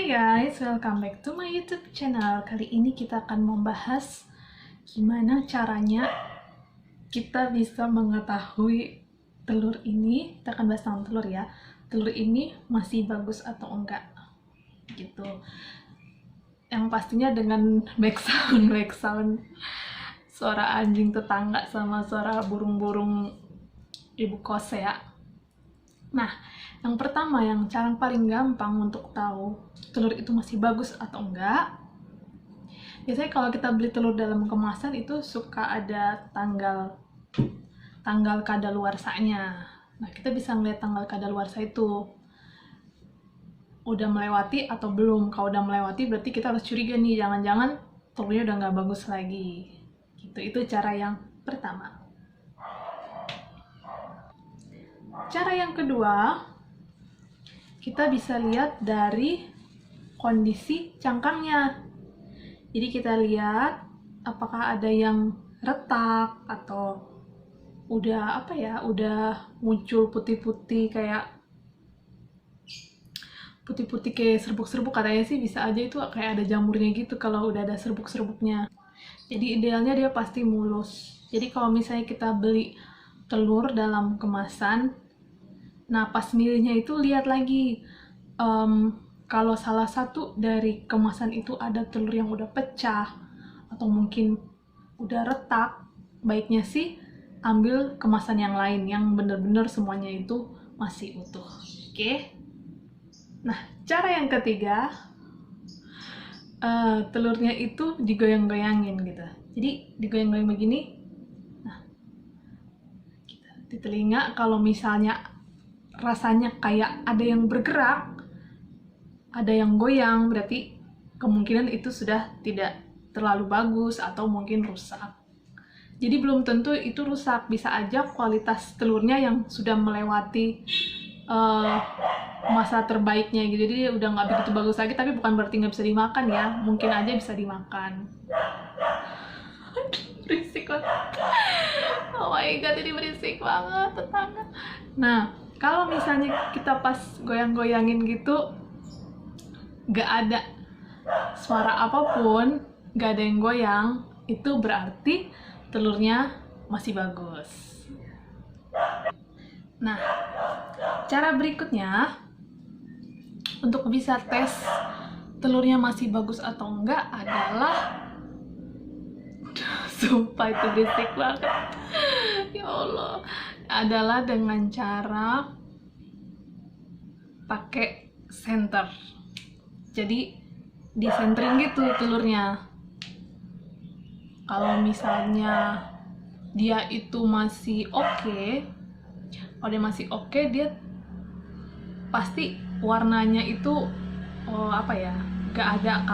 guys, welcome back to my YouTube channel. Kali ini kita akan membahas gimana caranya kita bisa mengetahui telur ini. Kita akan bahas tentang telur ya. Telur ini masih bagus atau enggak gitu. Yang pastinya dengan background suara anjing tetangga sama suara burung-burung ibu kos ya. Nah, yang pertama, yang cara paling gampang untuk tahu telur itu masih bagus atau enggak, biasanya kalau kita beli telur dalam kemasan itu suka ada tanggal kadaluarsanya. Nah, kita bisa ngeliat tanggal kadaluarsa itu udah melewati atau belum. Kalau udah melewati berarti kita harus curiga nih, jangan-jangan telurnya udah nggak bagus lagi. Gitu, itu cara yang pertama. Cara yang kedua, kita bisa lihat dari kondisi cangkangnya. Jadi kita lihat apakah ada yang retak atau udah udah muncul putih-putih kayak serbuk-serbuk. Katanya sih bisa aja itu kayak ada jamurnya gitu kalau udah ada serbuk-serbuknya. Jadi idealnya dia pasti mulus. Jadi kalau misalnya kita beli telur dalam kemasan, nah pas milihnya itu lihat lagi kalau salah satu dari kemasan itu ada telur yang udah pecah atau mungkin udah retak, baiknya sih ambil kemasan yang lain yang bener-bener semuanya itu masih utuh. Oke? Nah, cara yang ketiga, telurnya itu digoyang-goyangin gitu. Jadi digoyang-goyang begini. Nah, di telinga kalau misalnya rasanya kayak ada yang bergerak, ada yang goyang, berarti kemungkinan itu sudah tidak terlalu bagus atau mungkin rusak. Jadi belum tentu itu rusak, bisa aja kualitas telurnya yang sudah melewati masa terbaiknya gitu. Jadi udah nggak begitu bagus lagi, tapi bukan berarti nggak bisa dimakan ya, mungkin aja bisa dimakan. Berisik banget. Oh my god, ini berisik banget tetangga. Nah, kalau misalnya kita pas goyang-goyangin gitu gak ada suara apapun, gak ada yang goyang, itu berarti telurnya masih bagus. Nah, cara berikutnya untuk bisa tes telurnya masih bagus atau enggak adalah sumpah itu berisik banget. Ya Allah, adalah dengan cara pakai senter. Jadi disentering gitu telurnya. Kalau misalnya dia itu masih oke, kalau dia masih oke, dia pasti warnanya itu gak ada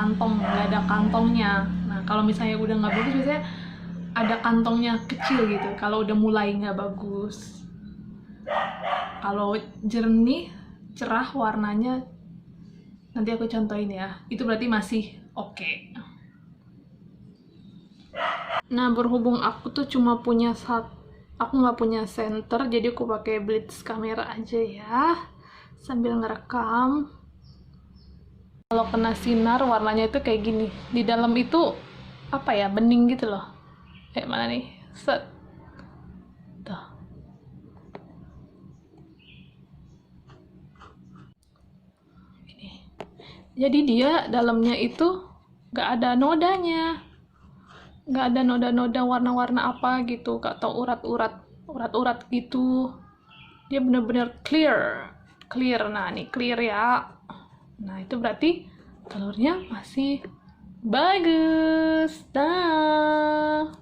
kantongnya. Nah, kalau misalnya udah nggak bagus, biasanya ada kantongnya kecil gitu kalau udah mulai nggak bagus. Kalau jernih, cerah warnanya, nanti aku contohin ya, itu berarti masih oke. Nah, berhubung aku tuh cuma punya aku nggak punya senter, jadi aku pakai blitz kamera aja ya, sambil ngerekam. Kalau kena sinar warnanya itu kayak gini, di dalam itu bening gitu loh. Kayak mana nih? Set. Tuh. Ini. Jadi dia dalamnya itu gak ada nodanya. Gak ada noda-noda warna-warna apa gitu, atau urat-urat gitu. Dia bener-bener clear. Nah, ini clear ya. Nah, itu berarti telurnya masih bagus. Dah.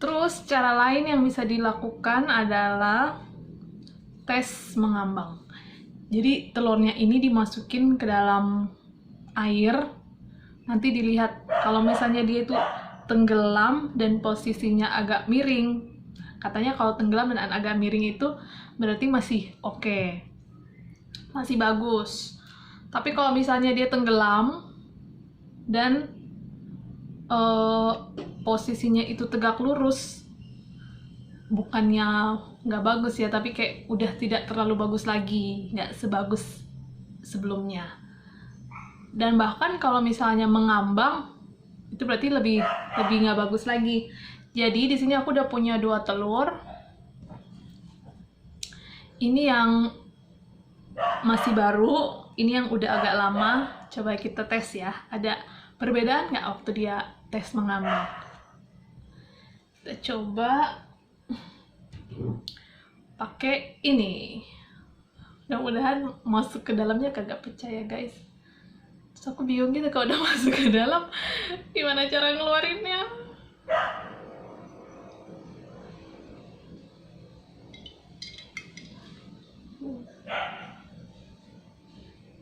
Terus cara lain yang bisa dilakukan adalah tes mengambang. Jadi telurnya ini dimasukin ke dalam air, nanti dilihat kalau misalnya dia itu tenggelam dan posisinya agak miring. Katanya kalau tenggelam dan agak miring itu berarti masih oke, masih bagus. Tapi kalau misalnya dia tenggelam dan posisinya itu tegak lurus, bukannya nggak bagus ya, tapi kayak udah tidak terlalu bagus lagi, nggak sebagus sebelumnya. Dan bahkan kalau misalnya mengambang, itu berarti lebih nggak bagus lagi. Jadi di sini aku udah punya 2 telur. Ini yang masih baru, ini yang udah agak lama. Coba kita tes ya, ada perbedaan nggak waktu dia tes mengambang. Kita coba pakai ini. Mudah-mudahan masuk ke dalamnya kagak pecah ya guys. Terus aku bingung gitu kalau udah masuk ke dalam, gimana cara ngeluarinnya.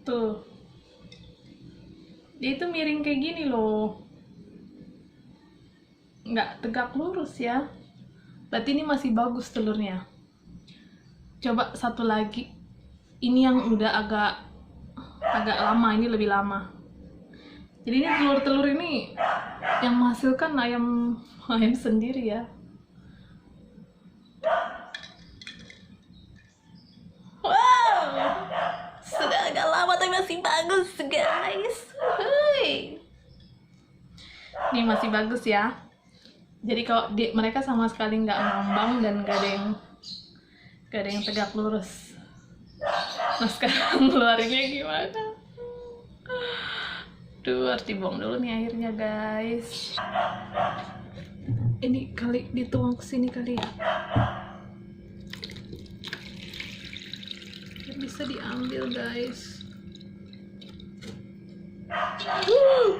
Tuh, dia itu miring kayak gini loh, nggak tegak lurus ya. Berarti ini masih bagus telurnya. Coba satu lagi, ini yang udah agak lama, ini lebih lama. Jadi ini telur-telur ini yang menghasilkan ayam sendiri ya. Sudah agak lama tapi masih bagus guys. Ini masih bagus ya. Jadi kalau mereka sama sekali nggak ngambang dan nggak ada yang tegak lurus. Nah sekarang ngeluarinnya gimana? Duh, harus dibuang dulu nih airnya guys. Ini kali dituang ke sini kali ya. Bisa diambil guys.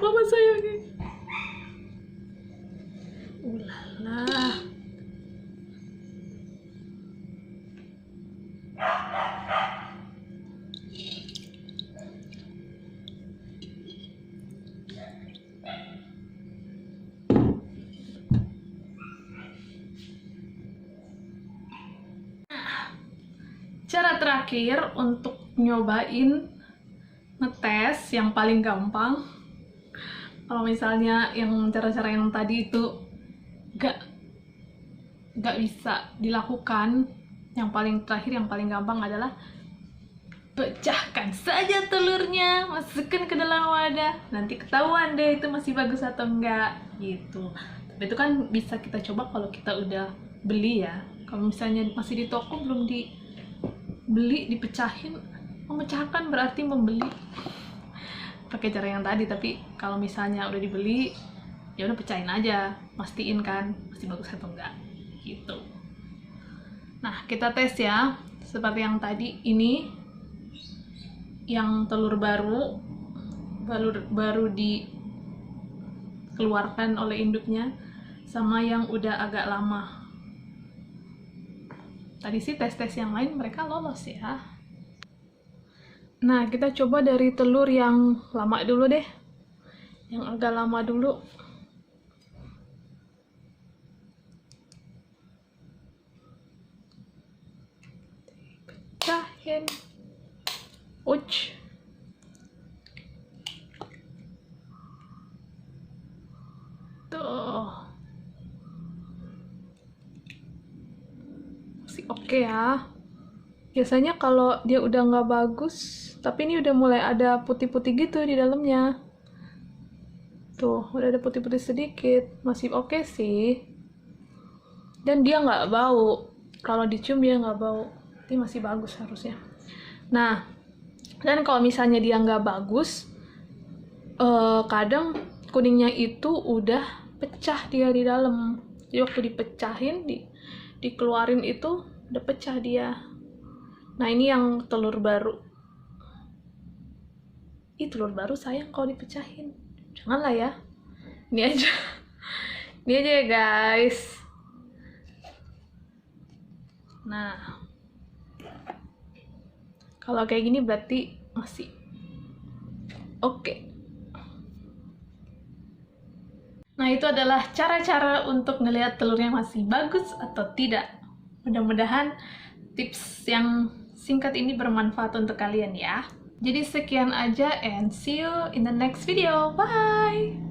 Mama sayangnya. Ulala. Cara terakhir untuk nyobain ngetes yang paling gampang, kalau misalnya yang cara-cara yang tadi itu gak bisa dilakukan, yang paling terakhir, yang paling gampang adalah pecahkan saja telurnya, masukkan ke dalam wadah, nanti ketahuan deh itu masih bagus atau enggak gitu. Tapi itu kan bisa kita coba kalau kita udah beli ya. Kalau misalnya masih di toko belum dibeli, dipecahin, memecahkan berarti membeli pakai cara yang tadi. Tapi kalau misalnya udah dibeli, ya udah pecahin aja, mastiin kan masih bagus atau enggak gitu. Nah kita tes ya, seperti yang tadi. Ini yang telur baru dikeluarkan oleh induknya, sama yang udah agak lama. Tadi sih tes-tes yang lain mereka lolos ya. Nah kita coba dari telur yang lama dulu deh, yang agak lama dulu. Pecahin. Uch. Tuh. Masih oke ya. Biasanya kalau dia udah nggak bagus, tapi ini udah mulai ada putih-putih gitu di dalamnya. Tuh, udah ada putih-putih sedikit. Masih oke sih. Dan dia nggak bau. Kalau dicium dia nggak bau. Ini masih bagus harusnya. Nah, dan kalau misalnya dia nggak bagus, kadang kuningnya itu udah pecah dia di dalam. Jadi waktu dipecahin, dikeluarin itu udah pecah dia. Nah ini yang telur baru. Ih telur baru sayang kalau dipecahin. Janganlah ya. Ini aja. Ini aja ya guys. Nah kalau kayak gini berarti masih oke. Nah itu adalah cara-cara untuk ngelihat telurnya masih bagus atau tidak. Mudah-mudahan tips yang singkat ini bermanfaat untuk kalian ya. Jadi sekian aja and see you in the next video. Bye!